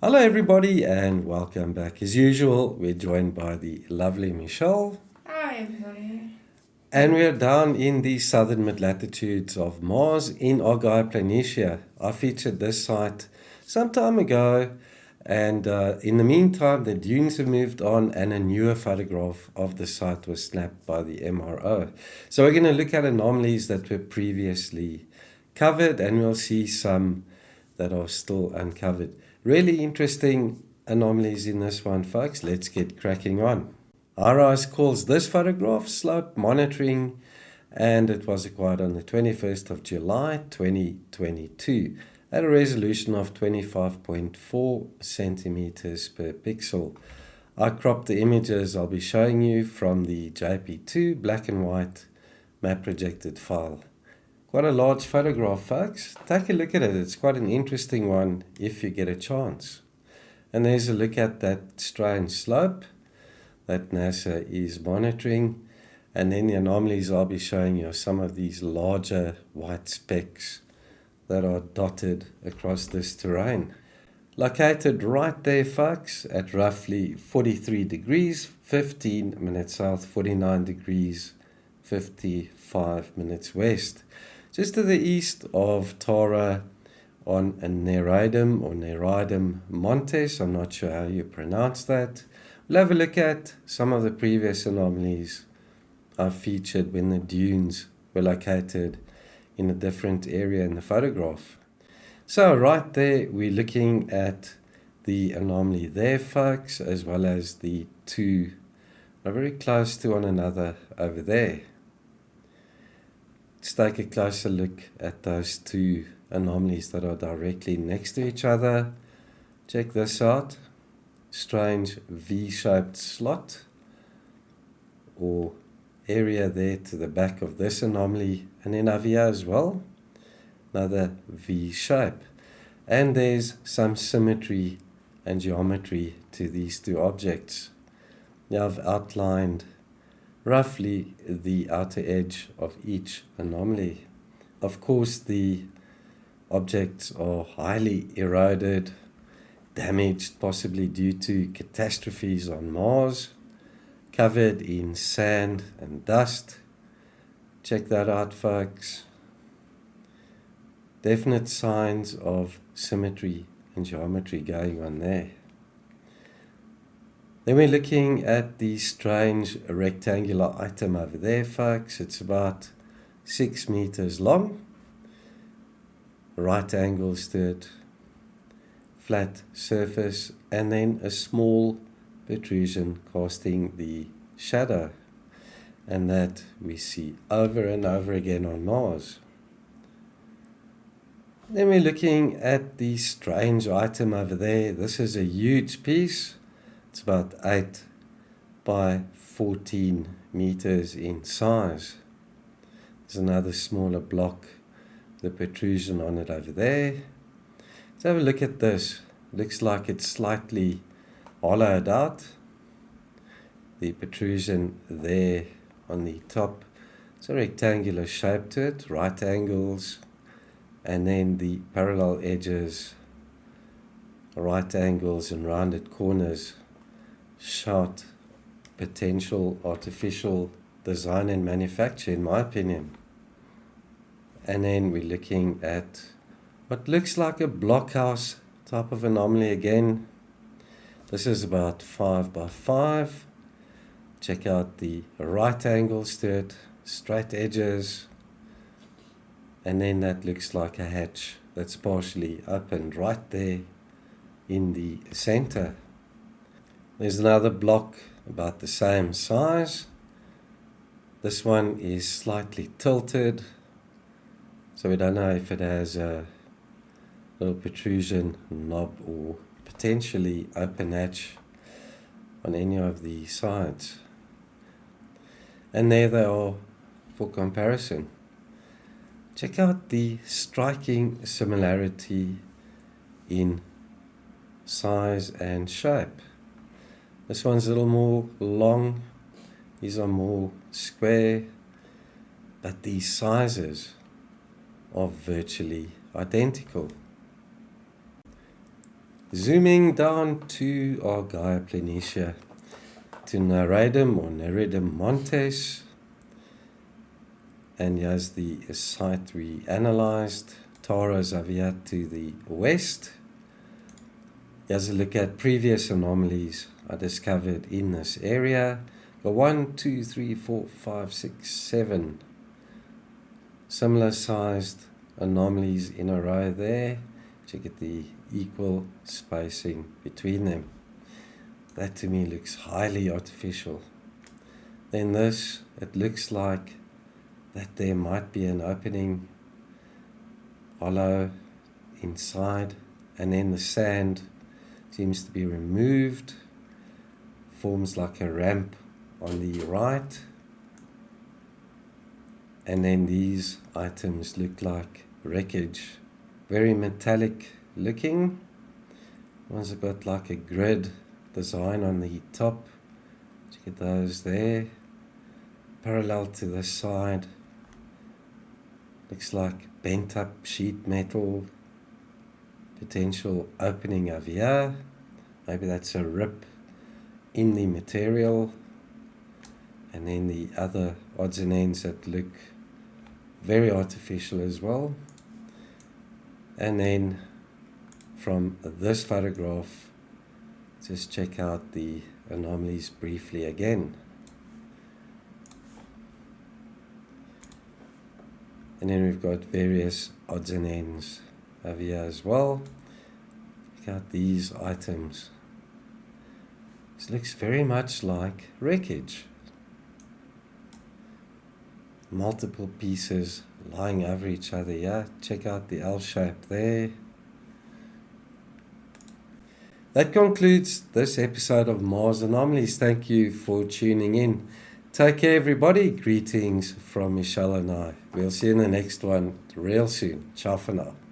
Hello everybody and welcome back. As usual, we're joined by the lovely Michelle. Hi everybody. And we are down in the southern mid-latitudes of Mars in Argyre Planitia. I featured this site some time ago, and in the meantime the dunes have moved on and a newer photograph of the site was snapped by the MRO. So we're going to look at anomalies that were previously covered, and we'll see some that are still uncovered. Really interesting anomalies in this one, folks. Let's get cracking on. Arise calls this photograph slope monitoring, and it was acquired on the 21st of July 2022 at a resolution of 25.4 centimeters per pixel. I cropped the images I'll be showing you from the JP2 black and white map projected file. Quite a large photograph, folks. Take a look at it. It's quite an interesting one if you get a chance. And there's a look at that strange slope that NASA is monitoring. And then the anomalies I'll be showing you are some of these larger white specks that are dotted across this terrain. Located right there, folks, at roughly 43 degrees, 15 minutes south, 49 degrees, 55 minutes west. Just to the east of Tara on a Nereidum Montes. I'm not sure how you pronounce that. We'll have a look at some of the previous anomalies I've featured when the dunes were located in a different area in the photograph. So right there, we're looking at the anomaly there, folks, as well as the two are very close to one another over there. Let's take a closer look at those two anomalies that are directly next to each other. Check this out. Strange V-shaped slot or area there to the back of this anomaly, and then over here as well, another V shape. And there's some symmetry and geometry to these two objects. Now I've outlined roughly the outer edge of each anomaly. Of course, the objects are highly eroded, damaged possibly due to catastrophes on Mars, covered in sand and dust. Check that out, folks. Definite signs of symmetry and geometry going on there. Then we're looking at the strange rectangular item over there, folks. It's about 6 meters long, right angles to it, flat surface, and then a small protrusion casting the shadow, and that we see over and over again on Mars. Then we're looking at the strange item over there. This is a huge piece. It's about 8 by 14 meters in size. There's another smaller block, the protrusion on it over there. Let's have a look at this. Looks like it's slightly hollowed out. The protrusion there on the top. It's a rectangular shape to it, right angles, and then the parallel edges, right angles and rounded corners. Shout potential artificial design and manufacture, in my opinion. And then we're looking at what looks like a blockhouse type of anomaly again. This is about 5 by 5. Check out the right angles to it, straight edges, and then that looks like a hatch that's partially opened right there in the center. There's another block about the same size. This one is slightly tilted, so we don't know if it has a little protrusion knob or potentially open hatch on any of the sides. And there they are for comparison. Check out the striking similarity in size and shape. This one's a little more long, these are more square, but these sizes are virtually identical. Zooming down to Argyre Planitia, to Nereidum or Nereidum Montes. And here's the site we analysed. Taros over here to the west. Here's a look at previous anomalies I discovered in this area. Got 1, 2, 3, 4, 5, 6, 7 similar sized anomalies in a row there. Check at the equal spacing between them. That to me looks highly artificial. Then this, it looks like that there might be an opening hollow inside, and then the sand seems to be removed, forms like a ramp on the right, and then these items look like wreckage, very metallic looking. Ones have got like a grid design on the top. Look at those there, parallel to the side. Looks like bent up sheet metal, potential opening over here. Maybe that's a rip in the material. And then the other odds and ends that look very artificial as well. And then from this photograph, just check out the anomalies briefly again. And then we've got various odds and ends over here as well. Check out these items. This looks very much like wreckage. Multiple pieces lying over each other here. Check out the L shape there. That concludes this episode of Mars Anomalies. Thank you for tuning in. Take care, everybody. Greetings from Michelle and I. We'll see you in the next one real soon. Ciao for now.